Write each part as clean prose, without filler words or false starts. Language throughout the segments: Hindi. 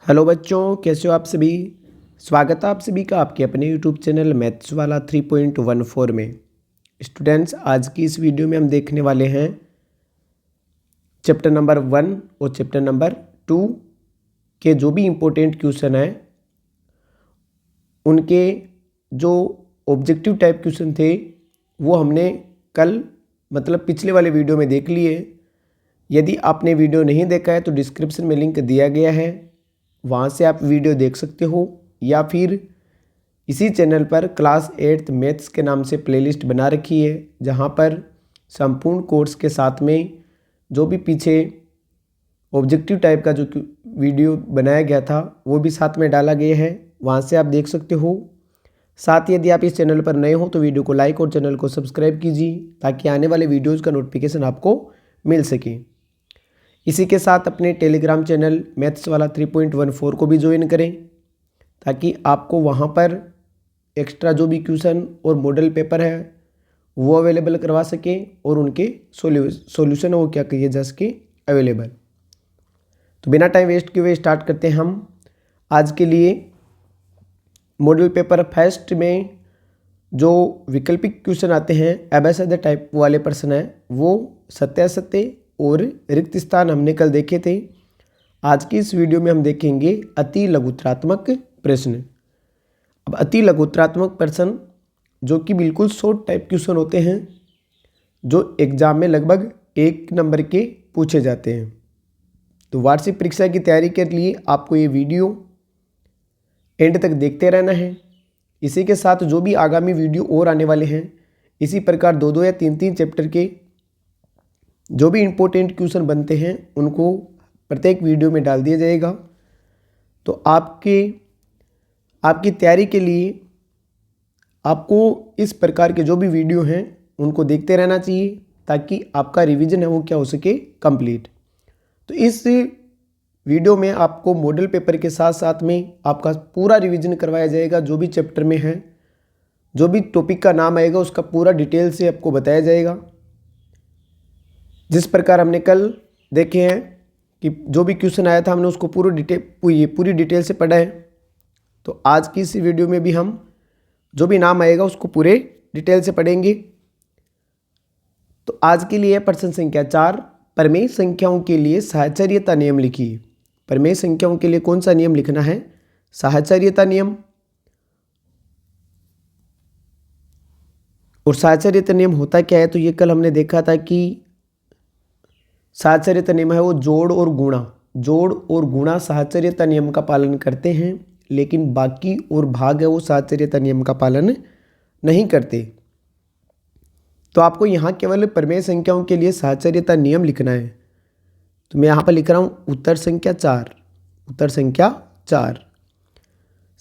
हेलो बच्चों, कैसे हो आप सभी। स्वागत है आप सभी का आपके अपने यूट्यूब चैनल मैथ्स वाला 3.14 में। स्टूडेंट्स, आज की इस वीडियो में हम देखने वाले हैं चैप्टर नंबर 1 और चैप्टर नंबर 2 के जो भी इम्पोर्टेंट क्वेश्चन हैं उनके जो ऑब्जेक्टिव टाइप क्वेश्चन थे वो हमने कल मतलब पिछले वाले वीडियो में देख लिए। यदि आपने वीडियो नहीं देखा है तो डिस्क्रिप्शन में लिंक दिया गया है, वहाँ से आप वीडियो देख सकते हो, या फिर इसी चैनल पर क्लास 8th मैथ्स के नाम से प्लेलिस्ट बना रखी है, जहाँ पर संपूर्ण कोर्स के साथ में जो भी पीछे ऑब्जेक्टिव टाइप का जो वीडियो बनाया गया था वो भी साथ में डाला गया है, वहाँ से आप देख सकते हो। साथ ही यदि आप इस चैनल पर नए हो तो वीडियो को लाइक और चैनल को सब्सक्राइब कीजिए ताकि आने वाले वीडियोज़ का नोटिफिकेशन आपको मिल सके। इसी के साथ अपने टेलीग्राम चैनल मैथ्स वाला 3.14 को भी ज्वाइन करें ताकि आपको वहाँ पर एक्स्ट्रा जो भी क्वेश्चन और मॉडल पेपर है वो अवेलेबल करवा सके और उनके सॉल्यूशन वो क्या किए जा सके अवेलेबल। तो बिना टाइम वेस्ट किए हुए स्टार्ट करते हैं हम आज के लिए। मॉडल पेपर फर्स्ट में जो वैकल्पिक क्वेश्चन आते हैं एबेसिडर टाइप वाले प्रश्न हैं वो सत्यासत्य और रिक्त स्थान हमने कल देखे थे। आज की इस वीडियो में हम देखेंगे अति लघुत्रात्मक प्रश्न। अब अति लघुत्रात्मक प्रश्न जो कि बिल्कुल शॉर्ट टाइप क्वेश्चन होते हैं जो एग्जाम में लगभग 1 नंबर के पूछे जाते हैं। तो वार्षिक परीक्षा की तैयारी के लिए आपको ये वीडियो एंड तक देखते रहना है। इसी के साथ जो भी आगामी वीडियो और आने वाले हैं इसी प्रकार 2-2 या 3-3 चैप्टर के जो भी इम्पोर्टेंट क्वेश्चन बनते हैं उनको प्रत्येक वीडियो में डाल दिया जाएगा। तो आपकी तैयारी के लिए आपको इस प्रकार के जो भी वीडियो हैं उनको देखते रहना चाहिए ताकि आपका रिवीजन है वो क्या हो सके कंप्लीट। तो इस वीडियो में आपको मॉडल पेपर के साथ साथ में आपका पूरा रिवीजन करवाया जाएगा। जो भी चैप्टर में है जो भी टॉपिक का नाम आएगा उसका पूरा डिटेल से आपको बताया जाएगा। जिस प्रकार हमने कल देखे हैं कि जो भी क्वेश्चन आया था हमने उसको पूरी डिटेल से पढ़ा है। तो आज की इस वीडियो में भी हम जो भी नाम आएगा उसको पूरे डिटेल से पढ़ेंगे। तो आज के लिए प्रश्न संख्या 4, प्रमेय संख्याओं के लिए साहचर्यता नियम लिखिए। प्रमेय संख्याओं के लिए कौन सा नियम लिखना है? साहचर्यता नियम। और साहचर्यता नियम होता क्या है? तो ये कल हमने देखा था कि साहचर्यता नियम है वो जोड़ और गुणा साहचर्यता नियम का पालन करते हैं, लेकिन बाकी और भाग है वो साहचर्यता नियम का पालन नहीं करते। तो आपको यहाँ केवल प्रमेय संख्याओं के लिए साहचर्यता नियम लिखना है। तो मैं यहाँ पर लिख रहा हूँ उत्तर संख्या 4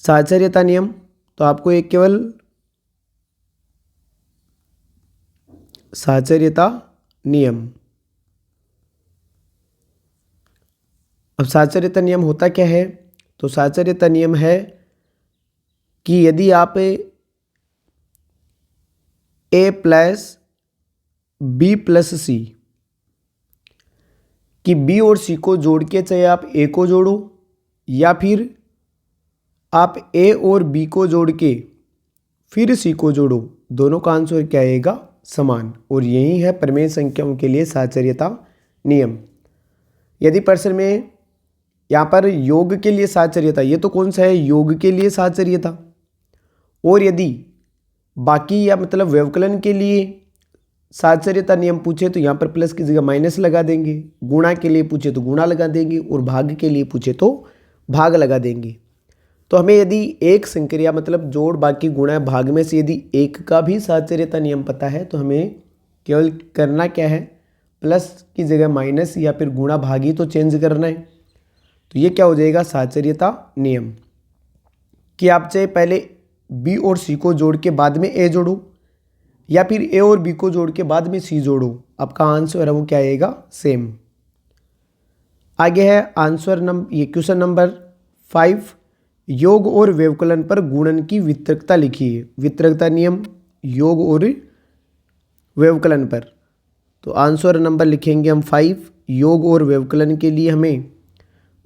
साहचर्यता नियम। तो आपको एक केवल साहचर्यता नियम। अब साहचर्यता नियम होता क्या है? तो साहचर्यता नियम है कि यदि आप a प्लस b प्लस सी कि b और c को जोड़ के चाहे आप a को जोड़ो या फिर आप a और b को जोड़ के फिर c को जोड़ो, दोनों का आंसर क्या आएगा? समान। और यही है प्रमेय संख्याओं के लिए साहचर्यता नियम। यदि प्रश्न में यहाँ पर योग के लिए साहचर्यता, ये तो कौन सा है? योग के लिए साहचर्यता। और यदि बाकी या मतलब व्यवकलन के लिए साहचर्यता नियम पूछे तो यहाँ पर प्लस की जगह माइनस लगा देंगे, गुणा के लिए पूछे तो गुणा लगा देंगे और भाग के लिए पूछे तो भाग लगा देंगे। तो हमें यदि एक संक्रिया मतलब जोड़ बाकी गुणा भाग में से यदि एक का भी साहचर्यता नियम पता है तो हमें केवल करना क्या है? प्लस की जगह माइनस या फिर गुणा भाग ही तो चेंज करना है। तो ये क्या हो जाएगा? साहचर्यता नियम कि आप चाहे पहले बी और सी को जोड़ के बाद में ए जोड़ो या फिर ए और बी को जोड़ के बाद में सी जोड़ो, आपका आंसर है वो क्या आएगा? सेम। आगे है आंसर ये क्वेश्चन नंबर 5, योग और व्यवकलन पर गुणन की वितरकता लिखिए। वितरकता नियम योग और व्यवकलन पर। तो आंसर नंबर लिखेंगे हम 5, योग और व्यवकलन के लिए हमें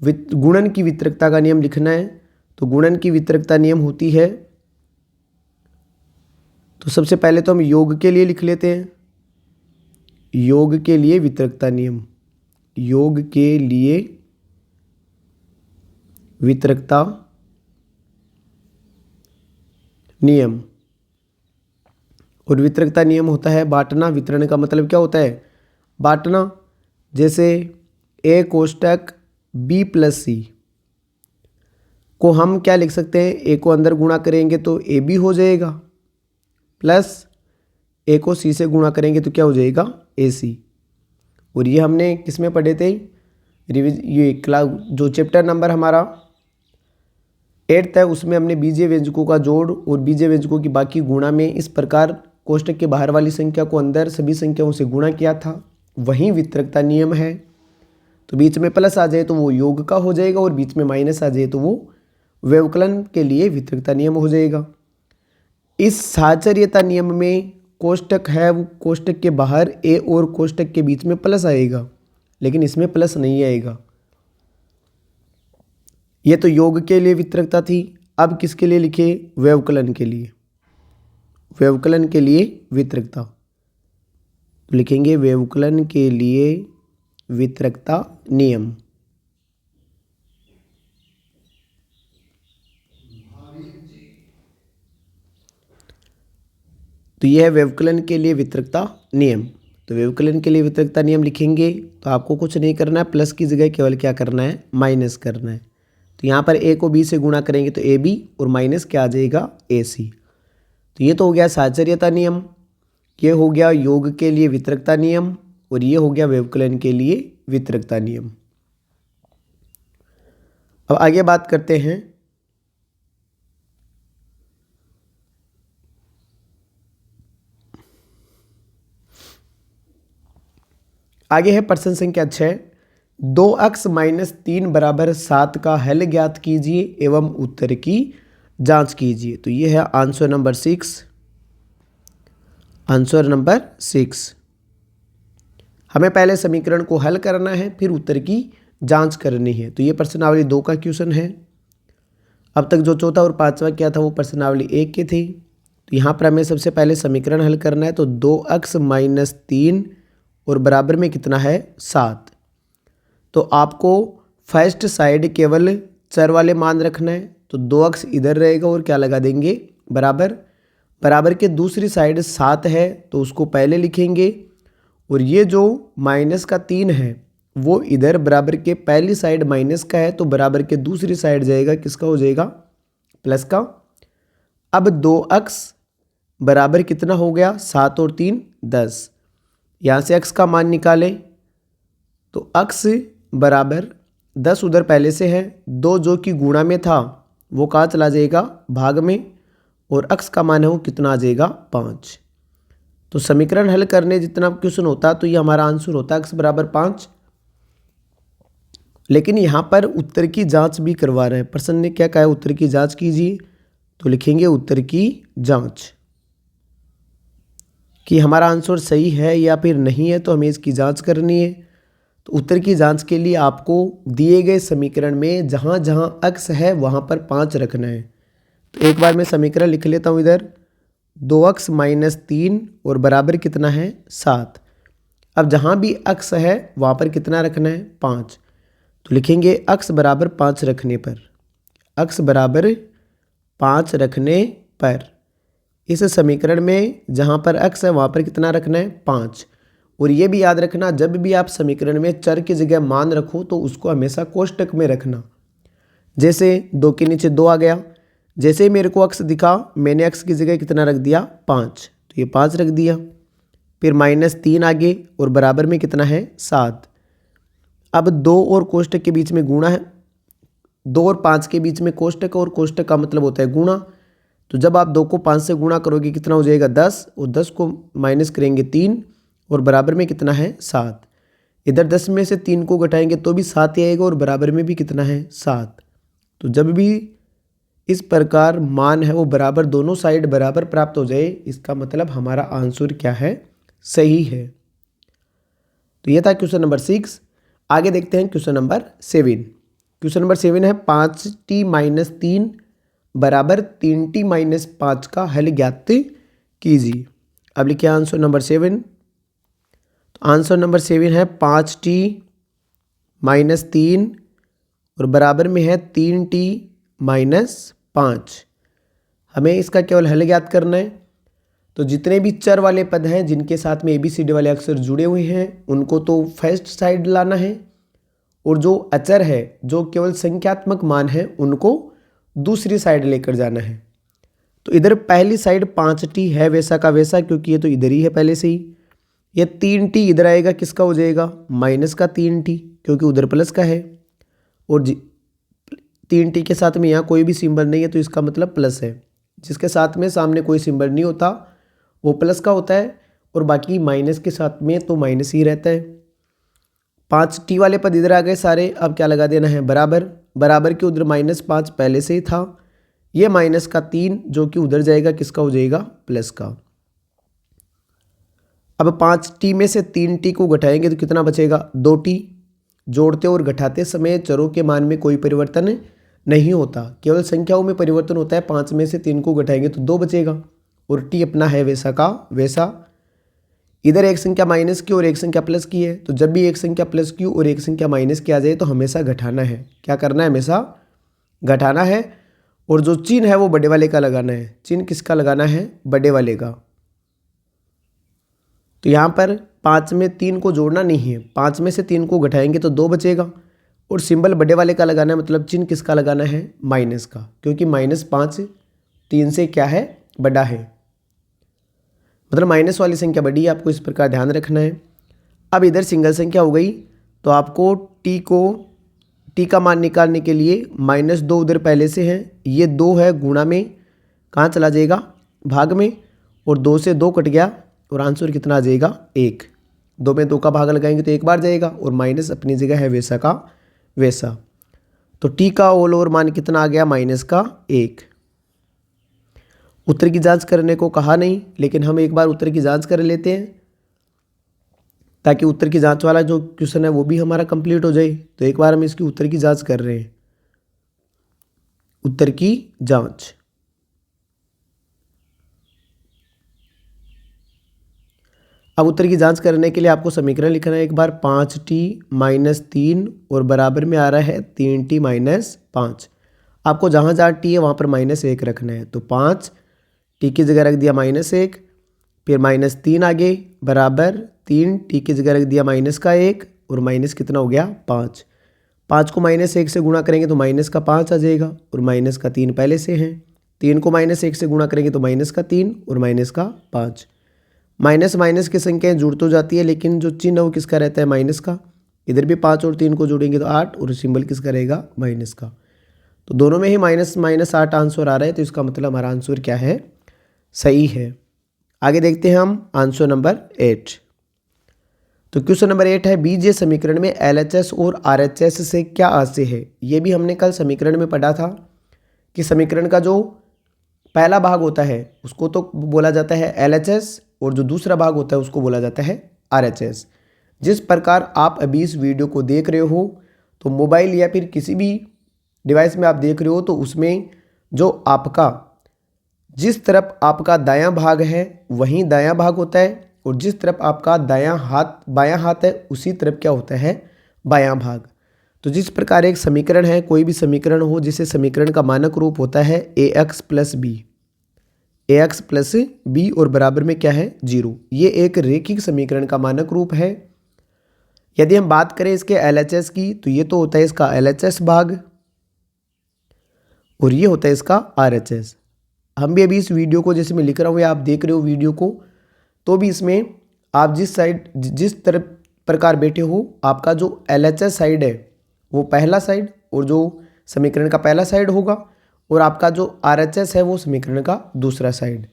गुणन की वितरकता का नियम लिखना है। तो गुणन की वितरकता नियम होती है, तो सबसे पहले तो हम योग के लिए लिख लेते हैं। योग के लिए वितरकता नियम, योग के लिए वितरकता नियम। और वितरकता नियम होता है बांटना। वितरण का मतलब क्या होता है? बांटना। जैसे ए कोष्टक बी प्लस सी को हम क्या लिख सकते हैं? ए को अंदर गुणा करेंगे तो ए बी हो जाएगा, प्लस ए को सी से गुणा करेंगे तो क्या हो जाएगा? ए सी। और ये हमने किस में पढ़े थे? ये क्लास जो चैप्टर नंबर हमारा 8th है उसमें हमने बीजीय व्यंजकों का जोड़ और बीजीय व्यंजकों की बाकी गुणा में इस प्रकार कोष्टक के बाहर वाली संख्या को अंदर सभी संख्याओं से गुणा किया था। वही वितरकता नियम है। तो बीच में प्लस आ जाए तो वो योग का हो जाएगा और बीच में माइनस आ जाए तो वो व्यवकलन के लिए वितरकता नियम हो जाएगा। इस साहचर्यता नियम में कोष्टक है वो कोष्टक के बाहर ए और कोष्टक के बीच में प्लस आएगा, लेकिन इसमें प्लस नहीं आएगा। ये तो योग के लिए वितरकता थी। अब किसके लिए लिखे? व्यवकलन के लिए। व्यवकलन के लिए वितरकता तो लिखेंगे व्यवकलन के लिए वितरकता नियम। तो यह है व्यवकलन के लिए वितरकता नियम। तो व्यवकलन के लिए वितरकता नियम लिखेंगे तो आपको कुछ नहीं करना है, प्लस की जगह केवल क्या करना है? माइनस करना है। तो यहाँ पर ए को बी से गुणा करेंगे तो ए बी और माइनस क्या आ जाएगा? ए सी। तो ये तो हो गया साहचर्यता नियम, ये हो गया योग के लिए वितरकता नियम और ये हो गया व्यवकलन के लिए वितरकता नियम। अब आगे बात करते हैं आगे है प्रश्न संख्या 6। 2x - 3 = 7 का हल ज्ञात कीजिए एवं उत्तर की जांच कीजिए। तो ये है आंसर नंबर 6। Answer number 6। हमें पहले समीकरण को हल करना है, फिर उत्तर की जांच करनी है। तो ये प्रश्नावली 2 का क्वेश्चन है। अब तक जो चौथा और पांचवा क्या था वो प्रश्नावली 1 के थे। तो यहाँ पर हमें सबसे पहले समीकरण हल करना है। तो 2x - 3 और बराबर में कितना है? 7। तो आपको फर्स्ट साइड केवल चर वाले मान रखना है। तो 2x इधर रहेगा और क्या लगा देंगे? बराबर। बराबर के दूसरी साइड 7 है तो उसको पहले लिखेंगे और ये जो -3 है वो इधर बराबर के पहली साइड माइनस का है तो बराबर के दूसरी साइड जाएगा किसका? हो जाएगा प्लस का। अब 2x बराबर कितना हो गया? 7 और 3 10। यहाँ से x का मान निकालें तो x बराबर 10 उधर पहले से है, 2 जो कि गुणा में था वो कहाँ चला जाएगा? भाग में। और x का मान है वो कितना आ जाएगा? 5। तो समीकरण हल करने जितना क्वेश्चन होता तो ये हमारा आंसर होता x बराबर 5। लेकिन यहाँ पर उत्तर की जांच भी करवा रहे हैं। प्रश्न ने क्या कहा है? उत्तर की जांच कीजिए। तो लिखेंगे उत्तर की जांच कि हमारा आंसर सही है या फिर नहीं है, तो हमें इसकी जांच करनी है। तो उत्तर की जांच के लिए आपको दिए गए समीकरण में जहाँ जहाँ x है वहाँ पर 5 रखना है। तो एक बार मैं समीकरण लिख लेता हूँ इधर। 2x - 3 और बराबर कितना है? 7। अब जहाँ भी x है वहाँ पर कितना रखना है? 5। तो लिखेंगे x बराबर 5 रखने पर, x बराबर 5 रखने पर इस समीकरण में जहाँ पर x है वहाँ पर कितना रखना है? 5। और ये भी याद रखना जब भी आप समीकरण में चर की जगह मान रखो तो उसको हमेशा कोष्टक में रखना। जैसे 2 के नीचे 2 आ गया, जैसे ही मेरे को x दिखा मैंने x की जगह कितना रख दिया? 5। तो ये 5 रख दिया। फिर -3 आगे और बराबर में कितना है? 7। अब 2 और कोष्टक के बीच में गुणा है। 2 और 5 के बीच में कोष्टक और कोष्टक का मतलब होता है गुणा। तो जब आप 2 को 5 से गुणा करोगे कितना हो जाएगा? 10 और 10 को माइनस करेंगे 3 और बराबर में कितना है? 7। इधर 10 में से 3 को घटाएंगे तो भी 7 ही आएगा और बराबर में भी कितना है? 7। तो जब भी इस प्रकार मान है वो बराबर दोनों साइड बराबर प्राप्त हो जाए इसका मतलब हमारा आंसर क्या है? सही है। तो ये था क्वेश्चन नंबर 6। आगे देखते हैं क्वेश्चन नंबर 7। क्वेश्चन नंबर 7 है 5t माइनस 3 बराबर 3t माइनस 5 का हल ज्ञात कीजिए। अब लिखिए आंसर नंबर 7। तो आंसर नंबर 7 है 5t माइनस 3 और बराबर में है 3t माइनस 5। हमें इसका केवल हल ज्ञात करना है। तो जितने भी चर वाले पद हैं जिनके साथ में ABCD वाले अक्षर जुड़े हुए हैं उनको तो फर्स्ट साइड लाना है, और जो अचर है जो केवल संख्यात्मक मान है उनको दूसरी साइड लेकर जाना है। तो इधर पहली साइड 5t है वैसा का वैसा, क्योंकि ये तो इधर ही है पहले से ही। ये 3t इधर आएगा, किसका हो जाएगा माइनस का 3t, क्योंकि उधर प्लस का है। और 3t के साथ में यहाँ कोई भी सिंबल नहीं है तो इसका मतलब प्लस है। जिसके साथ में सामने कोई सिंबल नहीं होता वो प्लस का होता है, और बाकी माइनस के साथ में तो माइनस ही रहता है। 5t वाले पद इधर आ गए सारे। अब क्या लगा देना है बराबर, बराबर के उधर -5 पहले से ही था। ये माइनस का 3 जो कि उधर जाएगा किसका हो जाएगा प्लस का। अब 5t में से 3t को घटाएंगे तो कितना बचेगा 2t। जोड़ते और घटाते समय चरों के मान में कोई परिवर्तन नहीं होता, केवल संख्याओं में परिवर्तन होता है। 5 में से 3 को घटाएंगे तो 2 बचेगा, और t अपना है वैसा का वैसा। इधर एक संख्या माइनस की और एक संख्या प्लस की है, तो जब भी एक संख्या प्लस की और एक संख्या माइनस की आ जाए तो हमेशा घटाना है। क्या करना है हमेशा घटाना है। और जो चिन्ह है वो बड़े वाले का लगाना है। चिन्ह किसका लगाना है बड़े वाले का। तो यहाँ पर 5 में 3 को जोड़ना नहीं है, 5 में से 3 को घटाएंगे तो 2 बचेगा, और सिंबल बड़े वाले का लगाना है, मतलब चिन्ह किसका लगाना है माइनस का, क्योंकि -5 3 से क्या है बड़ा है, मतलब माइनस वाली संख्या बड़ी है। आपको इस प्रकार ध्यान रखना है। अब इधर सिंगल संख्या हो गई, तो आपको t का मान निकालने के लिए -2 उधर पहले से है, ये 2 है गुणा में कहाँ चला जाएगा भाग में, और 2 से 2 कट गया और आंसर कितना आ जाएगा 1। 2 में 2 का भाग लगाएंगे तो एक बार जाएगा, और माइनस अपनी जगह है वैसा का वैसा। तो t का ऑल ओवर मान कितना आ गया -1। उत्तर की जांच करने को कहा नहीं, लेकिन हम एक बार उत्तर की जांच कर लेते हैं ताकि उत्तर की जांच वाला जो क्वेश्चन है वो भी हमारा कंप्लीट हो जाए। तो एक बार हम इसकी उत्तर की जांच कर रहे हैं। उत्तर की जांच। अब उत्तर की जांच करने के लिए आपको समीकरण लिखना है एक बार। 5t माइनस 3 और बराबर में आ रहा है 3t माइनस 5। आपको जहाँ जहाँ t है वहाँ पर -1 रखना है। तो 5 t की जगह रख दिया -1, फिर -3 आगे बराबर 3 t की जगह रख दिया -1, और माइनस कितना हो गया 5। 5 को -1 से गुणा करेंगे तो -5 आ जाएगा, और -3 पहले से है। 3 को -1 से गुणा करेंगे तो -3 और -5। माइनस माइनस की संख्याएं जुड़ तो जाती है, लेकिन जो चिन्ह वो किसका रहता है माइनस का। इधर भी 5 और 3 को जोड़ेंगे तो 8, और सिंबल किसका रहेगा माइनस का। तो दोनों में ही -8 आंसर आ रहा है, तो इसका मतलब हमारा आंसर क्या है सही है। आगे देखते हैं हम आंसर नंबर 8। तो क्वेश्चन नंबर 8 है बीजीय समीकरण में LHS और RHS से क्या आशय है। ये भी हमने कल समीकरण में पढ़ा था कि समीकरण का जो पहला भाग होता है उसको तो बोला जाता है LHS, और जो दूसरा भाग होता है उसको बोला जाता है RHS। जिस प्रकार आप अभी इस वीडियो को देख रहे हो, तो मोबाइल या फिर किसी भी डिवाइस में आप देख रहे हो, तो उसमें जो आपका जिस तरफ आपका दायां भाग है वहीं दायां भाग होता है, और जिस तरफ आपका बायां हाथ है उसी तरफ क्या होता है बायां भाग। तो जिस प्रकार एक समीकरण है, कोई भी समीकरण हो जिसे समीकरण का मानक रूप होता है ax प्लस b और बराबर में क्या है 0। ये एक रेखिक समीकरण का मानक रूप है। यदि हम बात करें इसके LHS की, तो ये तो होता है इसका LHS भाग, और ये होता है इसका RHS। हम भी अभी इस वीडियो को जैसे मैं लिख रहा हूँ या आप देख रहे हो वीडियो को, तो भी इसमें आप जिस तरफ प्रकार बैठे हो, आपका जो LHS साइड है वो पहला साइड और जो समीकरण का पहला साइड होगा, और आपका जो RHS है वो समीकरण का दूसरा साइड।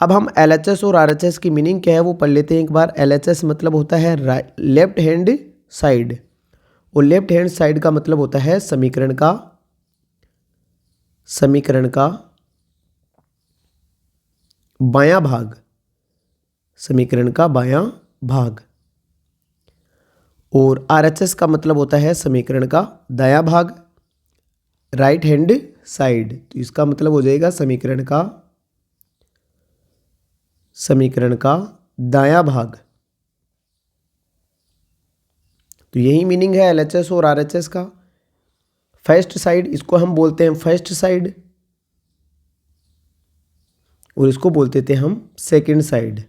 अब हम LHS और RHS की मीनिंग क्या है वो पढ़ लेते हैं एक बार। LHS मतलब होता है लेफ्ट हैंड साइड, और लेफ्ट हैंड साइड का मतलब होता है समीकरण का बायां भाग, समीकरण का बायां भाग। और RHS का मतलब होता है समीकरण का दायां भाग। Right hand side. तो इसका मतलब हो जाएगा समीकरण का दायां भाग। तो यही मीनिंग है एलएचएस और आरएचएस का। फर्स्ट साइड, इसको हम बोलते हैं फर्स्ट साइड और इसको बोलते थे हम सेकंड साइड।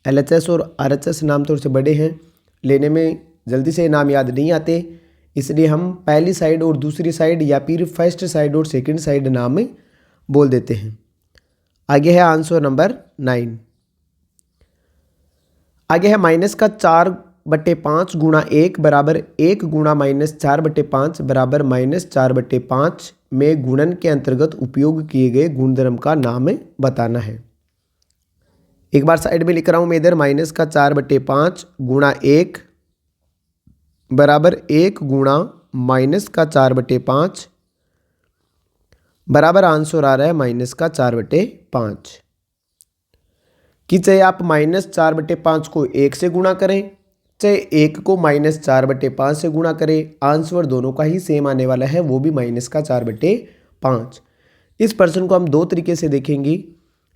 एलएचएस और आरएचएस नाम थोड़े से बड़े हैं, लेने में जल्दी से नाम याद नहीं आते, इसलिए हम पहली साइड और दूसरी साइड या फिर फर्स्ट साइड और सेकंड साइड नाम बोल देते हैं। आगे है आंसर नंबर 9। आगे है माइनस का 4/5 गुणा 1 बराबर 1 गुणा -4/5 बराबर -4/5 में गुणन के अंतर्गत उपयोग किए गए गुणधर्म का नाम बताना है। एक बार साइड में लिख रहा हूं मैं इधर, माइनस का 4/5 गुणा 1 बराबर 1 गुणा -4/5 बराबर आंसर आ रहा है -4/5। कि चाहे आप -4/5 को 1 से गुणा करें, चाहे 1 को -4/5 से गुणा करें, आंसर दोनों का ही सेम आने वाला है, वो भी -4/5। इस प्रश्न को हम दो तरीके से देखेंगे।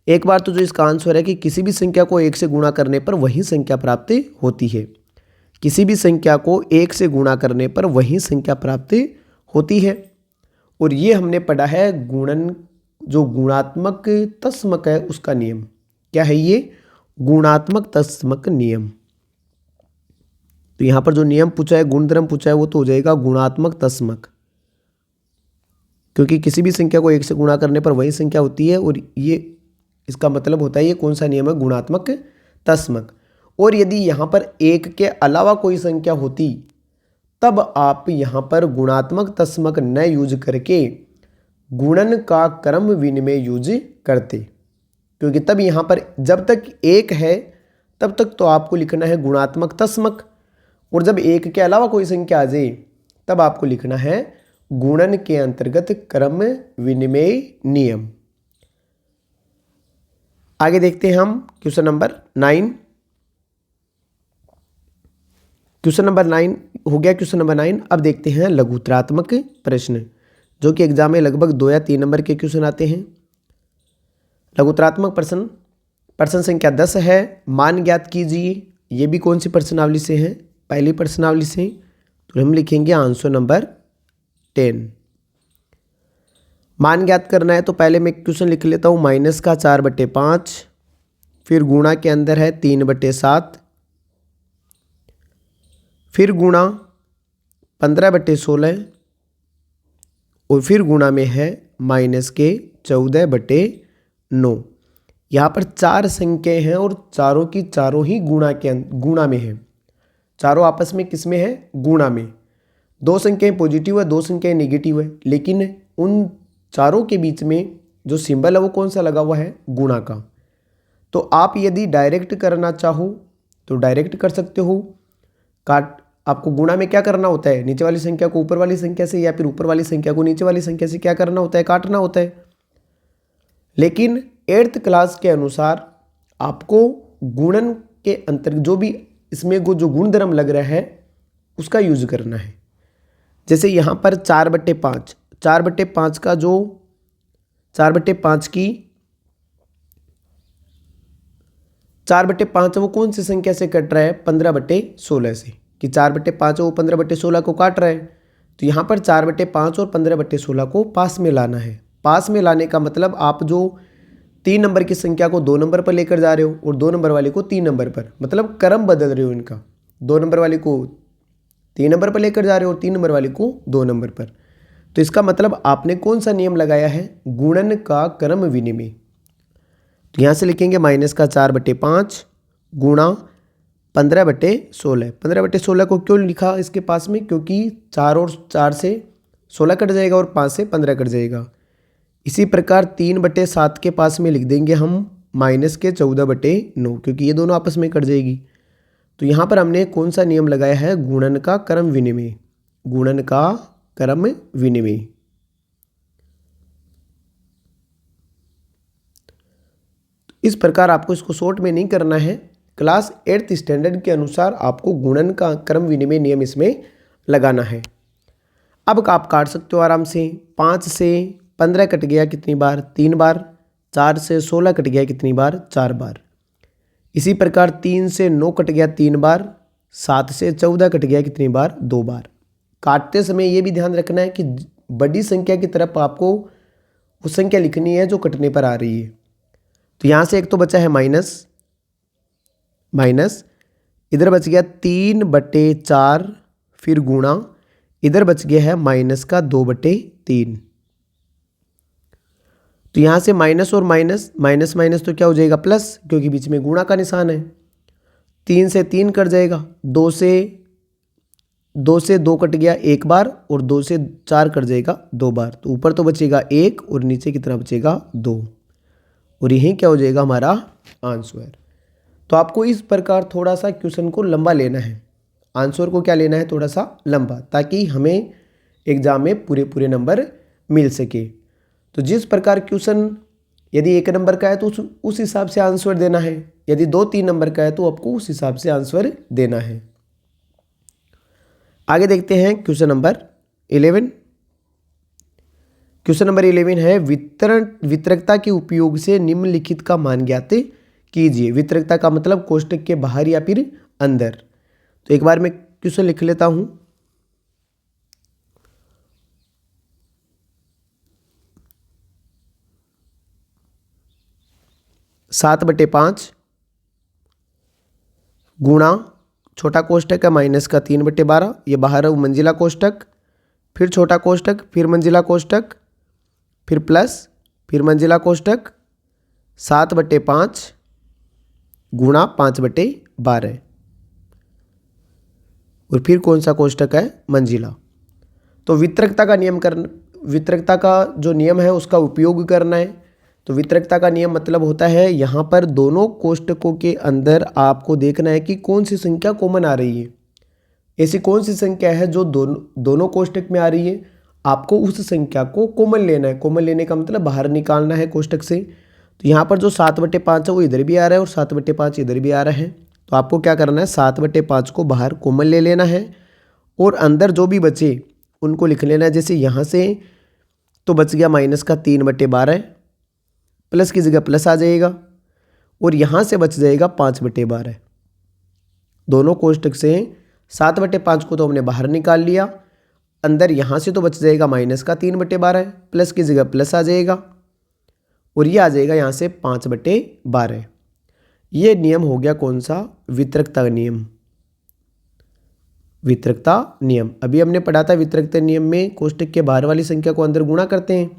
एक बार तो जो इसका आंसर है कि किसी भी संख्या को 1 से गुणा करने पर वही संख्या प्राप्त होती है। किसी भी संख्या को 1 से गुणा करने पर वही संख्या प्राप्त होती है। और ये हमने पढ़ा है गुणन, जो गुणात्मक तस्मक है उसका नियम। क्या है ये? गुणात्मक तस्मक नियम। तो यहां पर जो नियम पूछा है, गुणधर्म पूछा है, वो तो हो जाएगा गुणात्मक तस्मक, क्योंकि किसी भी संख्या को 1 से गुणा करने पर वही संख्या होती है। और ये इसका मतलब होता है, ये कौन सा नियम है? गुणात्मक तस्मक। और यदि यहाँ पर 1 के अलावा कोई संख्या होती तब आप यहाँ पर गुणात्मक तस्मक न यूज करके गुणन का क्रम विनिमय यूज करते, क्योंकि तब यहाँ पर जब तक 1 है तब तक तो आपको लिखना है गुणात्मक तस्मक, और जब 1 के अलावा कोई संख्या आ जाए तब आपको लिखना है गुणन के अंतर्गत क्रम विनिमय नियम। आगे देखते हैं हम क्वेश्चन नंबर 9। क्वेश्चन नंबर 9 हो गया। Question number 9। अब देखते हैं लघुत्तरात्मक प्रश्न, जो कि एग्जाम में लगभग 2 या 3 नंबर के क्वेश्चन आते हैं। लघुत्तरात्मक प्रश्न, प्रश्न संख्या 10 है, मान ज्ञात कीजिए। ये भी कौन सी प्रश्नावली से है? पहली प्रश्नावली से। तो हम लिखेंगे आंसर नंबर 10। मान ज्ञात करना है तो पहले मैं क्वेश्चन लिख लेता हूँ। माइनस का 4/5, फिर गुणा के अंदर है 3/7, फिर गुणा 15/16 और फिर गुणा में है -14/9। यहाँ पर 4 संख्याएं हैं और चारों की चारों ही गुणा में है। चारों आपस में किस में है? गुणा में। 2 संख्याएं पॉजिटिव है, 2 संख्याएं नेगेटिव है, लेकिन उन चारों के बीच में जो सिंबल है वो कौन सा लगा हुआ है? गुणा का। तो आप यदि डायरेक्ट करना चाहो तो डायरेक्ट कर सकते हो। आपको गुणा में क्या करना होता है? नीचे वाली संख्या को ऊपर वाली संख्या से, या फिर ऊपर वाली संख्या को नीचे वाली संख्या से क्या करना होता है? काटना होता है। लेकिन 8th क्लास के अनुसार आपको गुणन के अंतर्गत जो भी इसमें जो गुणधर्म लग रहा है उसका यूज करना है। जैसे यहाँ पर 4/5, 4/5 का जो 4/5 की 4/5 वो कौन सी संख्या से कट रहा है? 15/16 से। कि 4/5 वो 15/16 को काट रहा है, तो यहाँ पर 4/5 और 15/16 को पास में लाना है। पास में लाने का मतलब आप जो 3 नंबर की संख्या को 2 नंबर पर लेकर जा रहे हो और 2 नंबर वाले को 3 नंबर पर, मतलब क्रम बदल रहे हो इनका। 2 नंबर वाले को 3 नंबर पर लेकर जा रहे हो और 3 नंबर वाले को 2 नंबर पर। तो इसका मतलब आपने कौन सा नियम लगाया है? गुणन का क्रम विनिमय। तो यहाँ से लिखेंगे माइनस का 4/5 गुणा 15/16। 15/16 को क्यों लिखा इसके पास में? क्योंकि 4 और 4 से 16 कट जाएगा और 5 से 15 कट जाएगा। इसी प्रकार 3/7 के पास में लिख देंगे हम -14/9, क्योंकि ये दोनों आपस में कट जाएगी। तो यहाँ पर हमने कौन सा नियम लगाया है? गुणन का क्रम विनिमय। गुणन का क्रम विनिमय। इस प्रकार आपको इसको शॉर्ट में नहीं करना है। क्लास 8th स्टैंडर्ड के अनुसार आपको गुणन का क्रम विनिमय नियम इसमें लगाना है। अब आप काट सकते हो आराम से। 5 से 15 कट गया कितनी बार? 3 बार। 4 से 16 कट गया कितनी बार? 4 बार। इसी प्रकार 3 से 9 कट गया 3 बार। 7 से 14 कट गया कितनी बार? 2 बार। काटते समय ये भी ध्यान रखना है कि बड़ी संख्या की तरफ आपको वो संख्या लिखनी है जो कटने पर आ रही है। तो यहाँ से एक तो बचा है माइनस, माइनस, इधर बच गया 3/4, फिर गुणा, इधर बच गया है माइनस का 2/3। तो यहाँ से माइनस और माइनस, माइनस माइनस तो क्या हो जाएगा? प्लस, क्योंकि बीच में गुणा का निशान है। 3 से 3 कट जाएगा, 2 से 2 कट गया 1 बार, और 2 से 4 कट जाएगा 2 बार। तो ऊपर तो बचेगा 1 और नीचे कितना बचेगा? 2। और यही क्या हो जाएगा? हमारा आंसर। तो आपको इस प्रकार थोड़ा सा क्वेश्चन को लंबा लेना है, आंसर को क्या लेना है? थोड़ा सा लंबा, ताकि हमें एग्जाम में पूरे पूरे नंबर मिल सके। तो जिस प्रकार क्वेश्चन यदि 1 नंबर का है तो उस हिसाब से आंसर देना है, यदि 2-3 नंबर का है तो आपको उस हिसाब से आंसर देना है। आगे देखते हैं क्वेश्चन नंबर 11। क्वेश्चन नंबर 11 है वितरकता के उपयोग से निम्नलिखित का मान ज्ञात कीजिए। वितरकता का मतलब कोष्टक के बाहर या फिर अंदर। तो एक बार मैं क्वेश्चन लिख लेता हूं। सात बटे 5 गुणा छोटा कोष्टक है माइनस का 3/12, ये बाहर मंजिला कोष्टक, फिर छोटा कोष्टक, फिर मंजिला कोष्टक, फिर प्लस, फिर मंजिला कोष्टक, 7/5 गुणा 5/12, और फिर कौन सा कोष्टक है? मंजिला। तो वितरकता का जो नियम है उसका उपयोग करना है। तो वितरकता का नियम मतलब होता है यहाँ पर दोनों कोष्टकों के अंदर आपको देखना है कि कौन सी संख्या कॉमन आ रही है। ऐसी कौन सी संख्या है जो दोनों कोष्टक में आ रही है, आपको उस संख्या को कॉमन लेना है। कॉमन लेने का मतलब बाहर निकालना है कोष्टक से। तो यहाँ पर जो 7/5 है वो इधर भी आ रहा है और 7/5 इधर भी आ रहा है। तो आपको क्या करना है? 7/5 को बाहर कॉमन ले लेना है, और अंदर जो भी बचे उनको लिख लेना है। जैसे यहाँ से तो बच गया माइनस का 3/12, प्लस की जगह प्लस आ जाएगा, और यहाँ से बच जाएगा 5/12। दोनों कोष्टक से 7/5 को तो हमने बाहर निकाल लिया, अंदर यहाँ से तो बच जाएगा माइनस का 3/12, प्लस की जगह प्लस आ जाएगा, और ये आ जाएगा यहाँ से 5/12। ये नियम हो गया कौन सा? वितरकता नियम। वितरकता नियम अभी हमने पढ़ा था। वितरकता नियम में कोष्टक के बाहर वाली संख्या को अंदर गुणा करते हैं।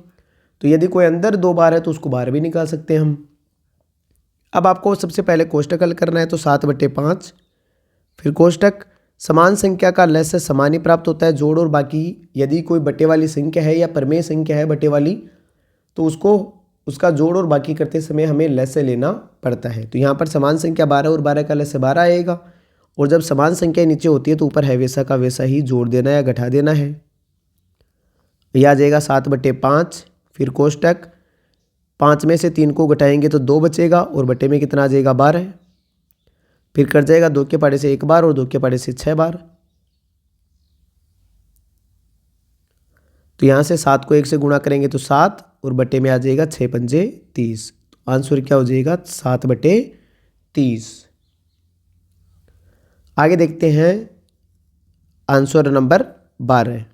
तो यदि कोई अंदर 2 बार है तो उसको बाहर भी निकाल सकते हैं हम। अब आपको सबसे पहले कोष्टक हल करना है। तो 7/5, फिर कोष्टक, समान संख्या का लस्य समान ही प्राप्त होता है, जोड़ और बाकी। यदि कोई बटे वाली संख्या है या प्रमेय संख्या है बटे वाली, तो उसका जोड़ और बाकी करते समय हमें लस्य लेना पड़ता है। तो यहाँ पर समान संख्या 12 और 12 का लस्य 12 आएगा, और जब समान संख्या नीचे होती है तो ऊपर है वैसा का वैसा ही जोड़ देना या घटा देना है। यह आ जाएगा 7/5, फिर कोष्टक, 5 में से 3 को घटाएंगे तो 2 बचेगा, और बटे में कितना आ जाएगा? 12। फिर कट जाएगा 2 के पाड़े से 1 बार और 2 के पाड़े से 6 बार। तो यहाँ से 7 को 1 से गुणा करेंगे तो 7, और बटे में आ जाएगा 6×5 30। तो आंसर क्या हो जाएगा? 7/30। आगे देखते हैं आंसर नंबर 12।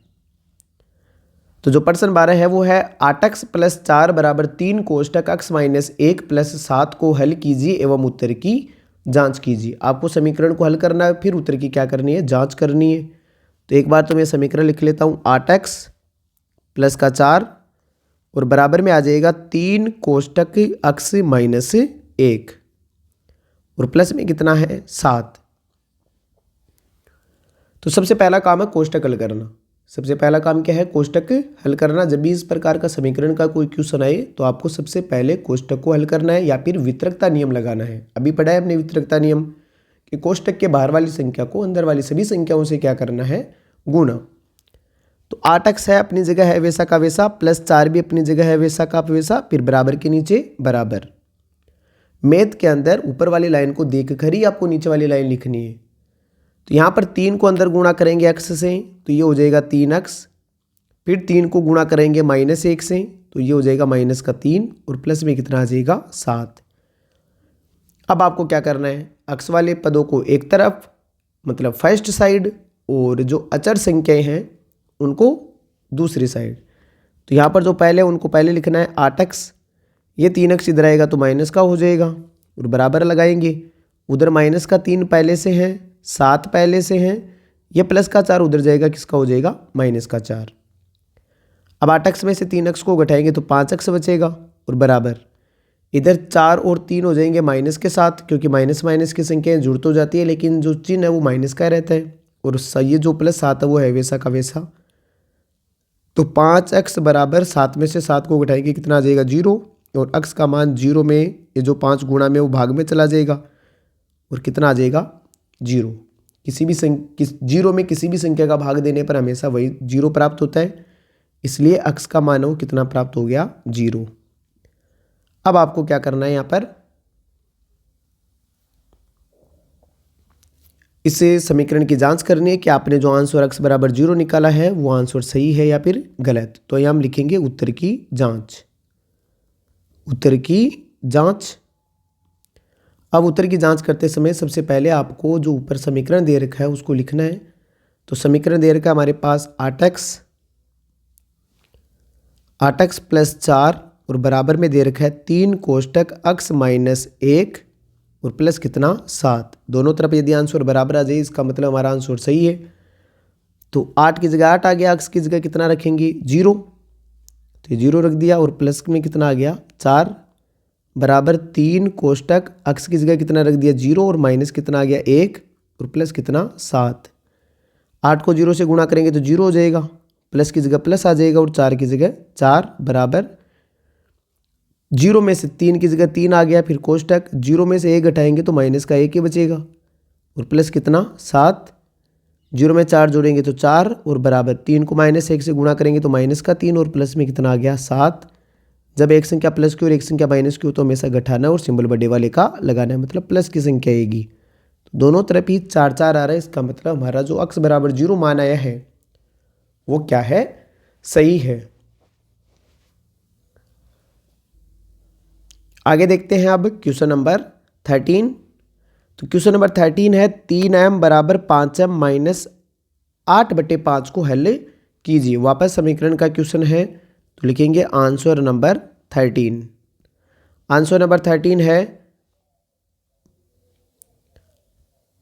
तो जो प्रश्न 12 है वो है 8x + 4 = 3 कोष्टक x - 1 + 7 को हल कीजिए एवं उत्तर की जांच कीजिए। आपको समीकरण को हल करना है, फिर उत्तर की क्या करनी है? जांच करनी है। तो एक बार तो मैं समीकरण लिख लेता हूँ। 8x + 4 और बराबर में आ जाएगा 3 कोष्टक x - 1, और प्लस में कितना है? 7। तो सबसे पहला काम है कोष्टक हल करना। सबसे पहला काम क्या है? कोष्टक हल करना। जब भी इस प्रकार का समीकरण का कोई क्वेश्चन आए तो आपको सबसे पहले कोष्टक को हल करना है या फिर वितरकता नियम लगाना है। अभी पढ़ा है हमने वितरकता नियम कि कोष्टक के बाहर वाली संख्या को अंदर वाली सभी संख्याओं से क्या करना है? गुणा। तो 8x है अपनी जगह है वैसा का वैसा, प्लस 4 भी अपनी जगह है वैसा का वैसा, फिर बराबर के नीचे बराबर। मैथ के अंदर ऊपर वाली लाइन को देखकर ही आपको नीचे वाली लाइन लिखनी है। तो यहाँ पर 3 को अंदर गुणा करेंगे x से, तो ये हो जाएगा 3x, फिर 3 को गुणा करेंगे -1 से, तो ये हो जाएगा -3 और प्लस में कितना आ जाएगा 7। अब आपको क्या करना है, अक्स वाले पदों को एक तरफ मतलब फर्स्ट साइड और जो अचर संख्याएं हैं उनको दूसरी साइड। तो यहाँ पर जो पहले उनको पहले लिखना है 8x, ये 3x इधर आएगा तो माइनस का हो जाएगा और बराबर लगाएंगे। उधर -3 पहले से है, 7 पहले से हैं, ये +4 उधर जाएगा, किसका हो जाएगा -4। अब 8x में से 3x को घटाएंगे तो 5x बचेगा और बराबर इधर 4 और 3 हो जाएंगे माइनस के साथ, क्योंकि माइनस माइनस की संख्याएं जुड़ तो जाती है लेकिन जो चिन्ह है वो माइनस का रहता है, और ये जो +7 है वो है वैसा का वैसा। तो 5x बराबर 7 में से 7 को घटाएंगे कितना आ जाएगा 0, और x का मान 0 में ये जो 5 गुणा में वो भाग में चला जाएगा और कितना आ जाएगा 0। जीरो में किसी भी संख्या का भाग देने पर हमेशा वही 0 प्राप्त होता है, इसलिए x का मान वो कितना प्राप्त हो गया 0। अब आपको क्या करना है, यहाँ पर इस समीकरण की जांच करनी है कि आपने जो आंसर x बराबर 0 निकाला है वो आंसर सही है या फिर गलत। तो यहाँ हम लिखेंगे उत्तर की जांच। उत्तर की जांच। अब उत्तर की जांच करते समय सबसे पहले आपको जो ऊपर समीकरण दे रखा है उसको लिखना है। तो समीकरण दे रखा है हमारे पास 8x + 4 और बराबर में दे रखा है 3 कोष्टक x - 1 और प्लस कितना 7। दोनों तरफ यदि आंसर बराबर आ जाए इसका मतलब हमारा आंसर सही है। तो 8 की जगह 8 आ गया, x की जगह कितना रखेंगे 0, तो 0 रख दिया, और प्लस में कितना आ गया 4 बराबर 3 कोष्टक x की जगह कितना रख दिया 0 और माइनस कितना आ गया 1 और प्लस कितना 7। 8 को 0 से गुणा करेंगे तो 0 हो जाएगा, प्लस की जगह प्लस आ जाएगा और 4 की जगह 4 बराबर 0 में से 3 की जगह 3 आ गया, फिर कोष्टक 0 में से 1 घटाएंगे तो माइनस का 1 ही बचेगा और प्लस कितना 7। 0 में 4 जोड़ेंगे तो 4 और बराबर 3 को -1 से गुणा करेंगे तो -3 और प्लस में कितना आ गया 7। जब एक संख्या प्लस की और एक संख्या माइनस की हो तो हमेशा घटाना और सिंबल बड़े वाले का लगाना है, मतलब प्लस की संख्या आएगी। तो दोनों तरफ ही 4 4 आ रहा है, इसका मतलब हमारा जो x बराबर 0 मान आया है वो क्या है, सही है। आगे देखते हैं अब क्वेश्चन नंबर 13। तो क्वेश्चन नंबर 13 है 3m बराबर 5m - 8/5 को हल कीजिए। वापस समीकरण का क्वेश्चन है, तो लिखेंगे आंसर नंबर 13। आंसर नंबर 13 है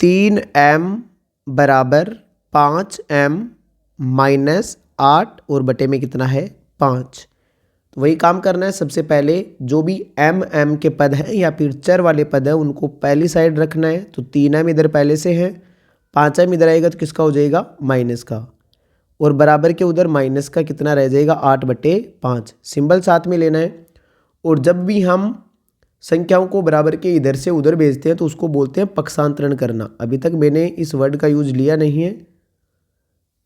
3m बराबर 5m - 8 और बटे में कितना है 5। तो वही काम करना है। सबसे पहले जो भी m के पद हैं या फिर चर वाले पद हैं उनको पहली साइड रखना है। तो 3m इधर पहले से है, 5m इधर आएगा तो किसका हो जाएगा माइनस का, और बराबर के उधर माइनस का कितना रह जाएगा 8/5। सिंबल साथ में लेना है। और जब भी हम संख्याओं को बराबर के इधर से उधर भेजते हैं तो उसको बोलते हैं पक्षांतरण करना। अभी तक मैंने इस वर्ड का यूज लिया नहीं है,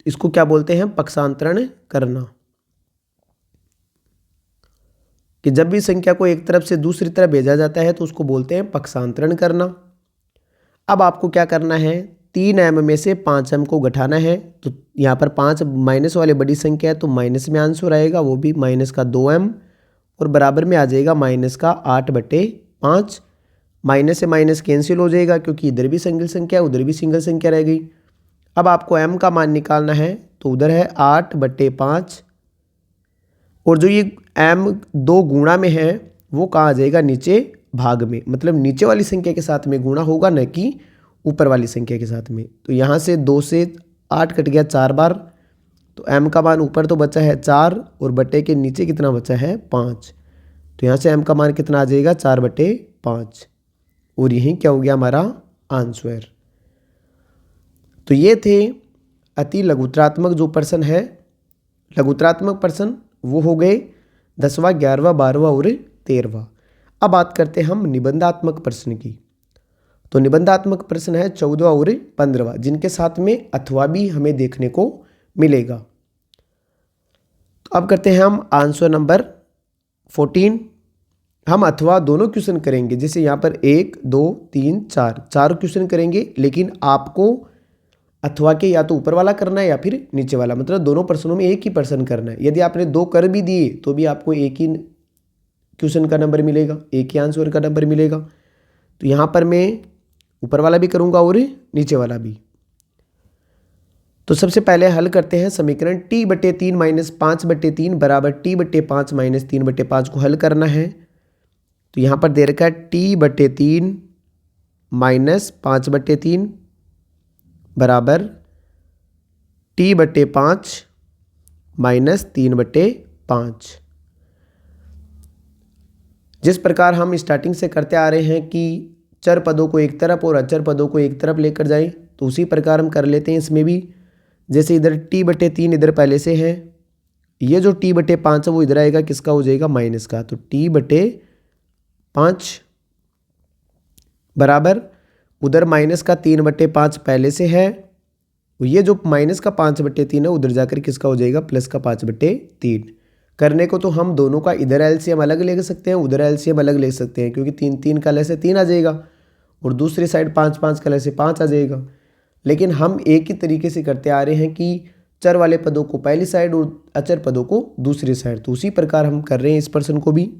इसको क्या बोलते हैं पक्षांतरण करना। कि जब भी संख्या को एक तरफ से दूसरी तरफ भेजा जाता है तो उसको बोलते हैं पक्षांतरण करना। अब आपको क्या करना है, 3m में से 5m को घटाना है। तो यहाँ पर 5 माइनस वाले बड़ी संख्या है तो माइनस में आंसर आएगा, वो भी माइनस का 2m और बराबर में आ जाएगा माइनस का 8/5। माइनस से माइनस कैंसिल हो जाएगा क्योंकि इधर भी सिंगल संख्या है उधर भी सिंगल संख्या रह गई। अब आपको m का मान निकालना है, तो उधर है 8/5 और जो ये m 2 गुणा में है वो कहाँ आ जाएगा नीचे भाग में, मतलब नीचे वाली संख्या के साथ में गुणा होगा न कि ऊपर वाली संख्या के साथ में। तो यहाँ से 2 से 8 कट गया 4 बार, तो m का मान ऊपर तो बचा है 4 और बटे के नीचे कितना बचा है 5। तो यहाँ से m का मान कितना आ जाएगा 4/5 और यही क्या हो गया हमारा आंसर। तो ये थे अति लघुत्रात्मक जो प्रश्न है, लघुत्रात्मक प्रश्न वो हो गए 10वां 11वां 12वां और 13वां। अब बात करते हैं हम निबंधात्मक प्रश्न की। तो निबंधात्मक प्रश्न है 14वां और 15वां, जिनके साथ में अथवा भी हमें देखने को मिलेगा। तो अब करते हैं हम आंसर नंबर 14। हम अथवा दोनों क्वेश्चन करेंगे, जैसे यहाँ पर 1 2 3 4 चारों क्वेश्चन करेंगे, लेकिन आपको अथवा के या तो ऊपर वाला करना है या फिर नीचे वाला, मतलब दोनों प्रश्नों में एक ही प्रश्न करना है। यदि आपने 2 कर भी दिए तो भी आपको एक ही क्वेश्चन का नंबर मिलेगा, एक ही आंसर का नंबर मिलेगा। तो यहाँ पर मैं ऊपर वाला भी करूँगा और नीचे वाला भी। तो सबसे पहले हल करते हैं समीकरण t/3 - 5/3 बराबर t/5 - 3/5 को हल करना है। तो यहाँ पर दे रखा है t/3 - 5/3 बराबर t/5 - 3/5। जिस प्रकार हम स्टार्टिंग से करते आ रहे हैं कि चर पदों को एक तरफ और अचर पदों को एक तरफ लेकर जाएं, तो उसी प्रकार हम कर लेते हैं इसमें भी। जैसे इधर t/3 इधर पहले से है, ये जो t/5 है वो इधर आएगा, किसका हो जाएगा, माइनस का। तो t/5 बराबर उधर माइनस का 3/5 पहले से है, ये जो माइनस का 5/3 है उधर जाकर किसका हो जाएगा, प्लस का 5/3। करने को तो हम दोनों का इधर एलसीएम अलग ले सकते हैं, उधर एलसीएम अलग ले सकते हैं, क्योंकि 3 का ले से 3 आ जाएगा और दूसरी साइड 5 का ले से 5 आ जाएगा। लेकिन हम एक ही तरीके से करते आ रहे हैं कि चर वाले पदों को पहली साइड और अचर पदों को दूसरी साइड, तो उसी प्रकार हम कर रहे हैं इस प्रश्न को भी।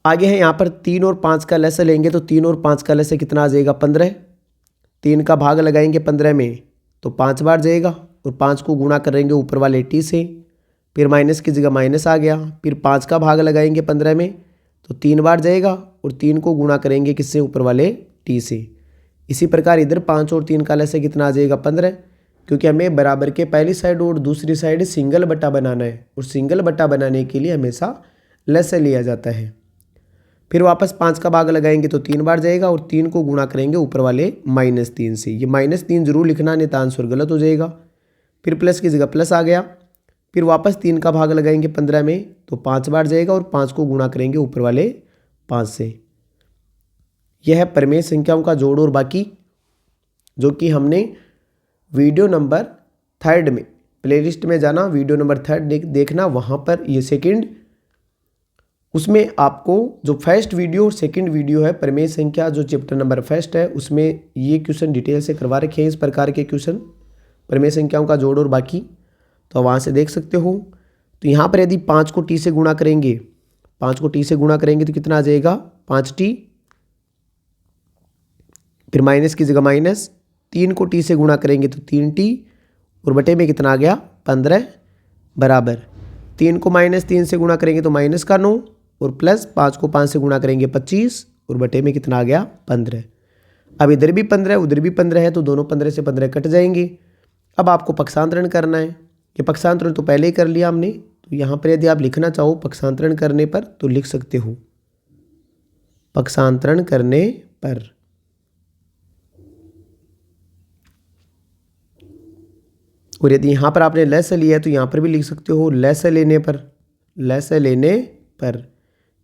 आगे है यहाँ पर 3 और 5 का लसा लेंगे, तो 3 और 5 का लसा कितना आ जाएगा, 15। 3 का भाग लगाएंगे 15 में तो 5 बार जाएगा और 5 को गुणा करेंगे ऊपर वाले t से, फिर माइनस की जगह माइनस आ गया। फिर 5 का भाग लगाएंगे 15 में तो 3 बार जाएगा और 3 को गुणा करेंगे किससे, ऊपर वाले t से। इसी प्रकार इधर 5 और 3 का लसा कितना आ जाएगा, 15, क्योंकि हमें बराबर के पहली साइड और दूसरी साइड सिंगल बटा बनाना है और सिंगल बटा बनाने के लिए हमेशा लसा लिया जाता है। फिर वापस 5 का भाग लगाएंगे तो 3 बार जाएगा और 3 को गुणा करेंगे ऊपर वाले -3 से। ये -3 जरूर लिखना, नहीं तो आंसर गलत हो जाएगा। फिर प्लस की जगह प्लस आ गया। फिर वापस 3 का भाग लगाएंगे 15 में तो 5 बार जाएगा और 5 को गुणा करेंगे ऊपर वाले 5 से। यह है प्रमेय संख्याओं का जोड़ और बाकी, जो कि हमने वीडियो नंबर 3 में, प्लेलिस्ट में जाना, वीडियो नंबर 3 देखना, वहाँ पर ये सेकंड, उसमें आपको जो फर्स्ट वीडियो और सेकंड वीडियो है प्रमेय संख्या जो चैप्टर नंबर 1 है, उसमें ये क्वेश्चन डिटेल से करवा रखे हैं, इस प्रकार के क्वेश्चन प्रमेय संख्याओं का जोड़ और बाकी, तो वहाँ से देख सकते हो। तो यहाँ पर यदि 5 को t से गुणा करेंगे, 5 को t से गुणा करेंगे तो कितना आ जाएगा, 5t, फिर माइनस की जगह माइनस, 3 को t से गुणा करेंगे तो 3t और बटे में कितना आ गया, 15 बराबर 3 को -3 से गुणा करेंगे तो माइनस का 9 और प्लस 5 को 5 से गुणा करेंगे 25 और बटे में कितना आ गया, 15। अब इधर भी 15 उधर भी 15 है तो दोनों 15 से 15 कट जाएंगे। अब आपको पक्षांतरण करना है। ये पक्षांतरण तो पहले ही कर लिया हमने, तो यहाँ पर यदि आप लिखना चाहो पक्षांतरण करने पर तो लिख सकते हो, पक्षांतरण करने पर। और यदि यहाँ पर आपने लस लिया है तो यहाँ पर भी लिख सकते हो लस लेने पर, लस लेने पर,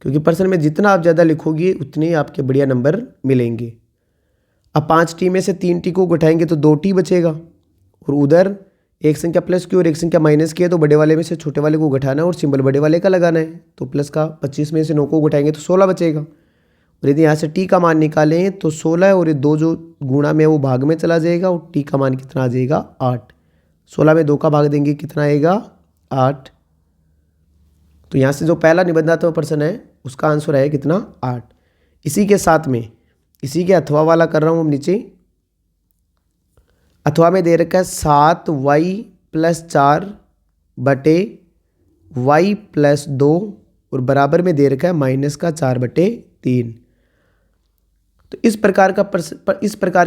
क्योंकि प्रश्न में जितना आप ज़्यादा लिखोगे उतने ही आपके बढ़िया नंबर मिलेंगे। अब 5t में से 3t को घटाएंगे तो 2t बचेगा और उधर एक संख्या प्लस की और एक संख्या माइनस की है, तो बड़े वाले में से छोटे वाले को घटाना है और सिंबल बड़े वाले का लगाना है। तो प्लस का 25 में से 9 को घटाएंगे तो 16 बचेगा। और यदि यहाँ से t का मान निकालें तो 16 और ये 2 जो गुणा में वो भाग में चला जाएगा और t का मान कितना आ जाएगा, 8। 16 में 2 का भाग देंगे कितना आएगा, 8। तो यहाँ से जो पहला निबंधात्मक प्रश्न है उसका आंसर है कितना, 8। इसी के साथ में इसी के अथवा वाला कर रहा हूँ हम नीचे। अथवा में दे रखा है 7y + 4 बटे y + 2 और बराबर में दे रखा है -4/3। तो इस प्रकार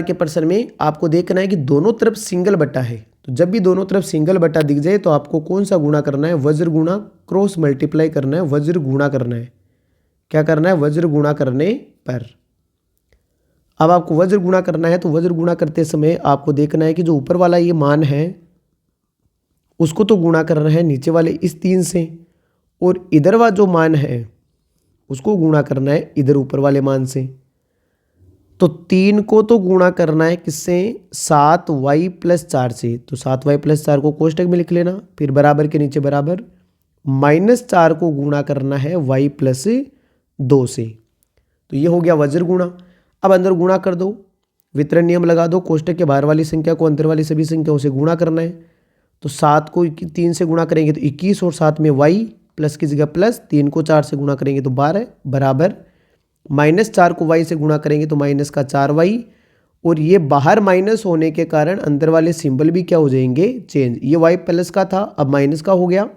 के प्रश्न में आपको देखना है कि दोनों तरफ सिंगल बटा है। तो जब भी दोनों तरफ सिंगल बटा दिख जाए तो आपको कौन सा गुणा करना है, वज्र गुणा, क्रॉस मल्टीप्लाई करना है, वज्र गुणा करना है। क्या करना है, वज्र गुणा करने पर। अब आपको वज्र गुणा करना है तो वज्र गुणा करते समय आपको देखना है कि जो ऊपर वाला ये मान है उसको तो गुणा करना है नीचे वाले इस 3 से, और इधर वाला जो मान है उसको गुणा करना है इधर ऊपर वाले मान से। तो 3 को तो गुणा करना है किससे, 7y + 4 से। तो 7y + 4 को कोष्टक में लिख लेना, फिर बराबर के नीचे बराबर -4 को गुणा करना है y + 2 से। तो ये हो गया वज्र गुणा। अब अंदर गुणा कर दो, वितरण नियम लगा दो, कोष्टक के बाहर वाली संख्या को अंदर वाली सभी संख्याओं से गुणा करना है। तो 7 को 3 से गुणा करेंगे तो 21 और 7 में y प्लस की जगह प्लस, 3 को 4 से गुणा करेंगे तो 12 बराबर -4 को y से गुणा करेंगे तो माइनस का 4y, और ये बाहर माइनस होने के कारण अंदर वाले सिंबल भी क्या हो जाएंगे चेंज। ये y प्लस का था अब माइनस का हो गया,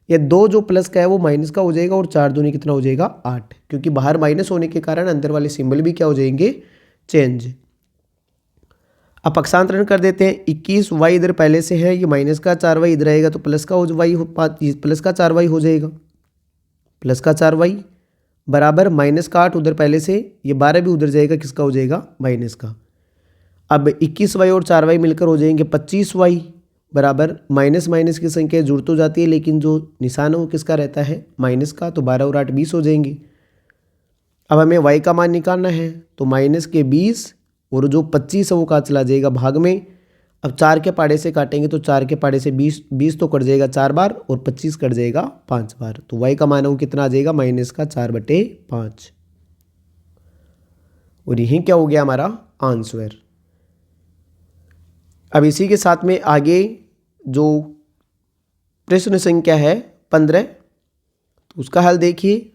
ये 2 जो प्लस का है वो माइनस का हो जाएगा, और 4 दूनी कितना हो जाएगा 8, क्योंकि बाहर माइनस होने के कारण अंदर वाले सिंबल भी क्या हो जाएंगे चेंज। अब पक्षांतरण कर देते हैं। 21y इधर पहले से है, ये माइनस का 4y इधर आएगा तो प्लस का प्लस का 4y हो जाएगा, प्लस का 4y बराबर माइनस का 8 उधर पहले से, ये 12 भी उधर जाएगा, किसका हो जाएगा माइनस का। अब 21y और 4y मिलकर हो जाएंगे 25y बराबर माइनस माइनस की संख्या जुड़ तो जाती है लेकिन जो निशान है वो किसका रहता है माइनस का, तो 12 और 8 20 हो जाएंगे। अब हमें y का मान निकालना है, तो माइनस के 20 और जो 25 है वो कहाँ चला जाएगा भाग में। अब 4 के पाड़े से काटेंगे तो 4 के पाड़े से 20 तो कट जाएगा 4 बार, और 25 कट जाएगा 5 बार, तो y का मान है वो कितना आ जाएगा माइनस का 4/5, और यही क्या हो गया हमारा आंसर। अब इसी के साथ में आगे जो प्रश्न संख्या है 15, तो उसका हल देखिए,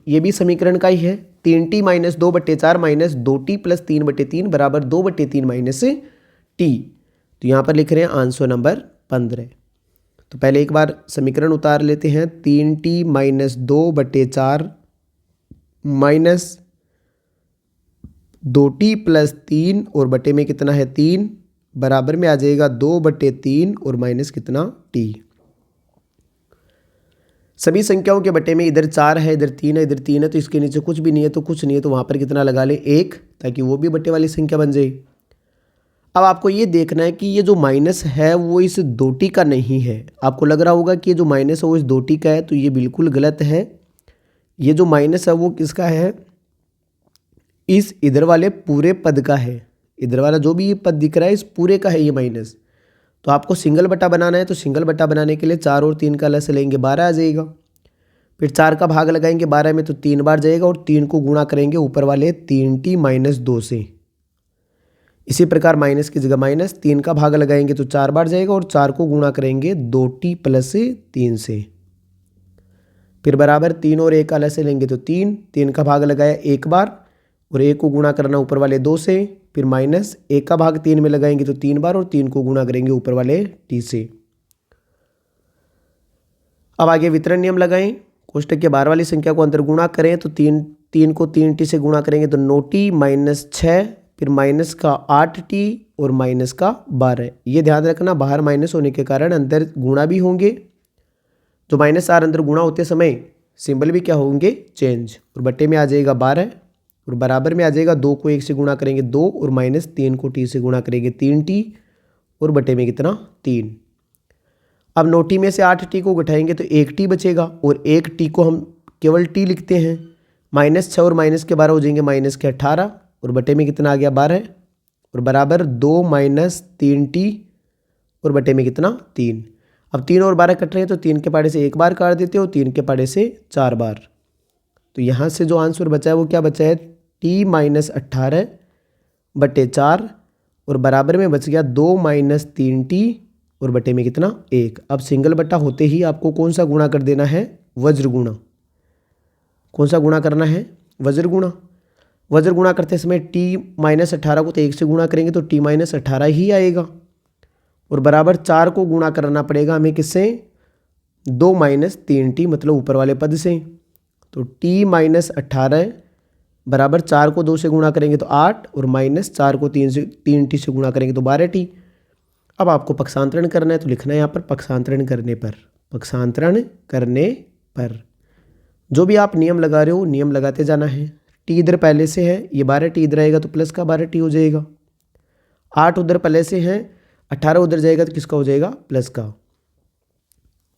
ये भी समीकरण का ही है। 3t - 2/4 - 2t + 3/3 बराबर 2/3 माइनस t। तो यहाँ पर लिख रहे हैं आंसर नंबर 15। तो पहले एक बार समीकरण उतार लेते हैं। 3t - 2/4 माइनस 2t + 3 और बटे में कितना है 3 बराबर में आ जाएगा 2/3 और माइनस कितना t। सभी संख्याओं के बटे में इधर 4 है, इधर 3 है, इधर 3 है, तो इसके नीचे कुछ भी नहीं है तो कुछ नहीं है, तो वहाँ पर कितना लगा ले 1, ताकि वो भी बटे वाली संख्या बन जाए। अब आपको ये देखना है कि ये जो माइनस है वो इस 2t का नहीं है। आपको लग रहा होगा कि ये जो माइनस है वो इस 2t का है, तो ये बिल्कुल गलत है। ये जो माइनस है वो किसका है, इस इधर वाले पूरे पद का है। इधर वाला जो भी ये पद दिख रहा है इस पूरे का है ये माइनस। तो आपको सिंगल बटा बनाना है, तो सिंगल बटा बनाने के लिए 4 और 3 का लस लेंगे 12 आ जाएगा। फिर 4 का भाग लगाएंगे 12 में तो 3 बार जाएगा, और 3 को गुणा करेंगे ऊपर वाले 3t - 2 से। इसी प्रकार माइनस की जगह माइनस, 3 का भाग लगाएंगे तो 4 बार जाएगा, और 4 को गुणा करेंगे 2t + 3 से। फिर बराबर 3 और 1 का लस लेंगे तो 3 का भाग लगाया 1 बार, और 1 को गुणा करना ऊपर वाले 2 से। फिर माइनस 1 का भाग 3 में लगाएंगे तो 3 बार, और 3 को गुणा करेंगे ऊपर वाले t से। अब आगे वितरण नियम लगाएं। कोष्टक के बाहर वाली संख्या को अंदर गुणा करें तो 3 को 3t से गुणा करेंगे तो 9t - 6, फिर माइनस का 8t और माइनस का 12। ये ध्यान रखना बाहर माइनस होने के कारण अंदर गुणा भी होंगे। जो -r अंदर गुणा होते समय सिंबल भी क्या होंगे चेंज, और बटे में आ जाएगा 12, और बराबर में आ जाएगा 2 को 1 से गुणा करेंगे 2, और -3 को t से गुणा करेंगे 3t, और बटे में कितना 3। अब 9t में से 8t को घटाएंगे तो 1t बचेगा, और 1t को हम केवल t लिखते हैं। -6 और माइनस के 12 हो जाएंगे -18, और बटे में कितना आ गया 12, और बराबर 2 - 3t और बटे में कितना 3। अब 3 और 12 कट रहे हैं तो 3 के पाड़े से 1 बार काट देते हो, 3 के पाड़े से 4 बार। तो यहाँ से जो आंसर बचा है वो क्या बचा है t - 18/4, और बराबर में बच गया 2 - 3t और बटे में कितना 1। अब सिंगल बटा होते ही आपको कौन सा गुणा कर देना है वज्र गुणा। कौन सा गुणा करना है वज्र गुणा। वज्र गुणा करते समय t - 18 को तो 1 से गुणा करेंगे तो t - 18 ही आएगा, और बराबर 4 को गुणा करना पड़ेगा हमें किससे 2 - 3t मतलब ऊपर वाले पद से। तो t - 18 बराबर 4 को 2 से गुणा करेंगे तो 8, और -4 को 3t से गुणा करेंगे तो 12t। अब आपको पक्षांतरण करना है तो लिखना है यहाँ पर पक्षांतरण करने पर। पक्षांतरण करने पर जो भी आप नियम लगा रहे हो नियम लगाते जाना है। t इधर पहले से है, ये 12t इधर आएगा तो प्लस का 12t हो जाएगा। 8 उधर पहले से है, 18 उधर जाएगा तो किसका हो जाएगा प्लस का।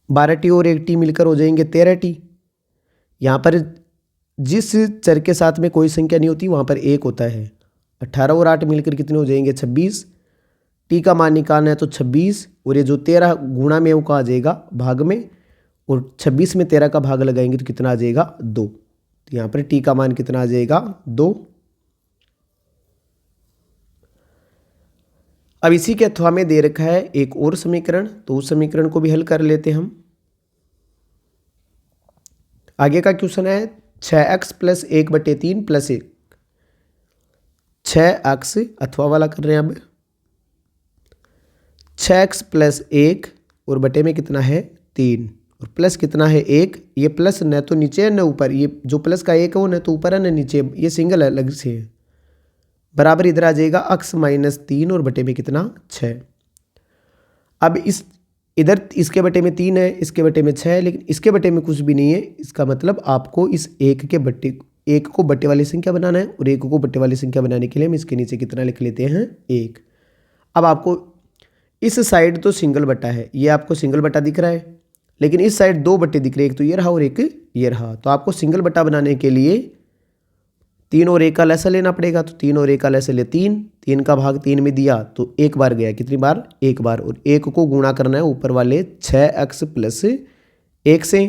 12t और 1t मिलकर हो जाएंगे 13t। यहाँ पर जिस चर के साथ में कोई संख्या नहीं होती वहाँ पर 1 होता है। 18 और 8 मिलकर कितने हो जाएंगे 26। t का मान निकालना है तो 26, और ये जो 13 गुणा में वो कहाँ आ जाएगा भाग में, और 26 में 13 का भाग लगाएंगे तो कितना आ जाएगा 2। तो यहाँ पर टी का मान कितना आ जाएगा 2। अब इसी के अथवा में दे रखा है एक और समीकरण, तो उस समीकरण को भी हल कर लेते हैं हम। आगे का क्वेश्चन है 6x + 1/3 + 1। 6x अथवा वाला कर रहे हैं अब। 6x + 1 और बटे में कितना है 3 और प्लस कितना है 1। ये प्लस न तो नीचे है न ऊपर, ये जो प्लस का 1 है वो न तो ऊपर है न नीचे, ये सिंगल अलग से है। बराबर इधर आ जाएगा x - 3 और बटे में कितना 6। अब इस इधर इसके बटे में 3 है, इसके बटे में 6 है, लेकिन इसके बटे में कुछ भी नहीं है। इसका मतलब आपको इस एक को बटे वाली संख्या बनाना है और 1 को बटे वाली संख्या बनाने के लिए हम इसके नीचे कितना लिख लेते हैं 1। अब आपको इस साइड तो सिंगल बटा है, ये आपको सिंगल बटा दिख रहा है, लेकिन इस साइड 2 बटे दिख रहे हैं, एक तो ये रहा और एक ये रहा। तो आपको सिंगल बटा बनाने के लिए 3 और 1 का लसा लेना पड़ेगा। तो 3 और 1 का लसा ले 3 का भाग 3 में दिया तो एक बार गया, कितनी बार 1 बार, और 1 को गुणा करना है ऊपर वाले 6x + 1 से।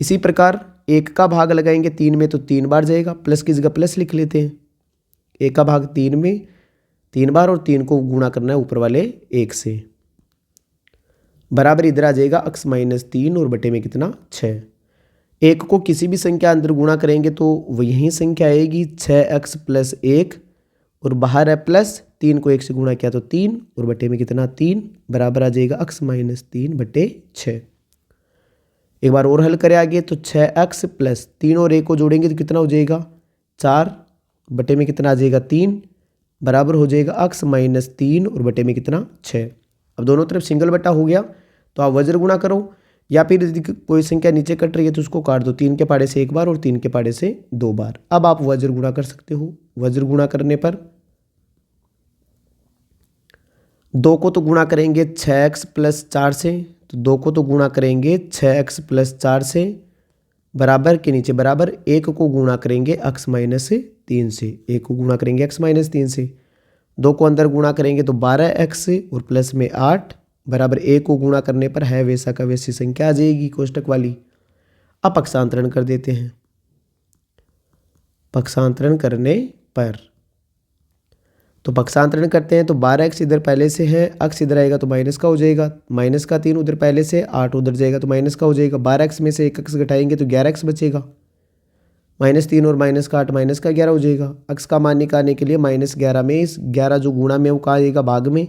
इसी प्रकार 1 का भाग लगाएंगे 3 में तो 3 बार जाएगा, प्लस की जगह प्लस लिख लेते हैं। 1 का भाग 3 में 3 बार और 3 को गुणा करना है ऊपर वाले 1 से। बराबर इधर आ जाएगा x - 3 और बटे में कितना 6। 1 को किसी भी संख्या अंदर गुणा करेंगे तो वही संख्या आएगी 6x + 1 और बाहर है प्लस, 3 को 1 से गुणा किया तो 3 और बटे में कितना 3। बराबर आ जाएगा x - 3 बटे 6। एक बार और हल करें आगे तो 6x + 3 और 1 को जोड़ेंगे तो कितना हो जाएगा 4 बटे में कितना आ जाएगा 3। बराबर हो जाएगा x - 3 और बटे में कितना 6। अब दोनों तरफ सिंगल बटा हो गया तो आप वज्र गुणा करो, या फिर यदि कोई संख्या नीचे कट रही है तो उसको काट दो, 3 के पाड़े से 1 बार और 3 के पाड़े से 2 बार। अब आप वज्र गुणा कर सकते हो। वज्र गुणा करने पर 2 को तो गुणा करेंगे 6x + 4 से, तो 2 को तो गुणा करेंगे 6x + 4 से, बराबर के नीचे बराबर। 1 को गुणा करेंगे x - 3 से, 1 को गुणा करेंगे x - 3 से। 2 को अंदर गुणा करेंगे तो 12x और प्लस में 8 बराबर 1 को गुणा करने पर है वैसा का वैसी संख्या आ जाएगी कोष्टक वाली। अब पक्षांतरण कर देते हैं। पक्षांतरण करने पर तो पक्षांतरण करते हैं तो 12x इधर पहले से है, x इधर आएगा तो माइनस का हो जाएगा, -3 उधर पहले से, 8 उधर जाएगा तो माइनस का हो जाएगा। 12x में से 1x घटाएंगे तो 11x बचेगा, -3 और -8 -11 हो जाएगा। x का मान निकालने के लिए -11 में इस 11 जो गुणा में वो कहा जाएगा भाग में,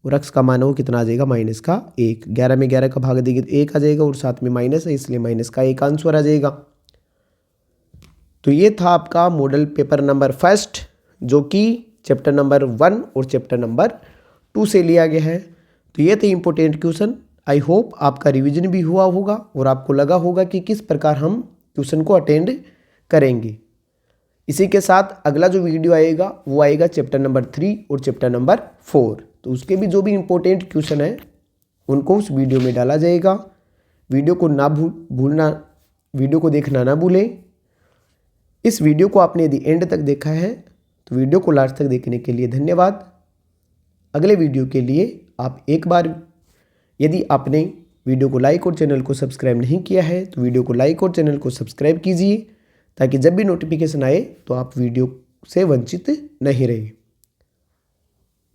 और x का मान वो कितना आ जाएगा -1। 11 में 11 का भाग देंगे तो 1 आ जाएगा और साथ में माइनस है इसलिए -1 आंसर आ जाएगा। तो ये था आपका मॉडल पेपर नंबर 1 जो कि चैप्टर नंबर 1 और चैप्टर नंबर 2 से लिया गया है। तो ये थे इंपॉर्टेंट क्वेश्चन। आई होप आपका रिवीजन भी हुआ होगा और आपको लगा होगा कि किस प्रकार हम क्वेश्चन को अटेंड करेंगे। इसी के साथ अगला जो वीडियो आएगा वो आएगा चैप्टर नंबर 3 और चैप्टर नंबर 4। तो उसके भी जो भी इम्पोर्टेंट क्वेश्चन है उनको उस वीडियो में डाला जाएगा। वीडियो को ना भूलना, वीडियो को देखना ना भूलें। इस वीडियो को आपने यदि एंड तक देखा है तो वीडियो को लास्ट तक देखने के लिए धन्यवाद। अगले वीडियो के लिए आप एक बार यदि आपने वीडियो को लाइक और चैनल को सब्सक्राइब नहीं किया है तो वीडियो को लाइक और चैनल को सब्सक्राइब कीजिए ताकि जब भी नोटिफिकेशन आए तो आप वीडियो से वंचित नहीं रहे।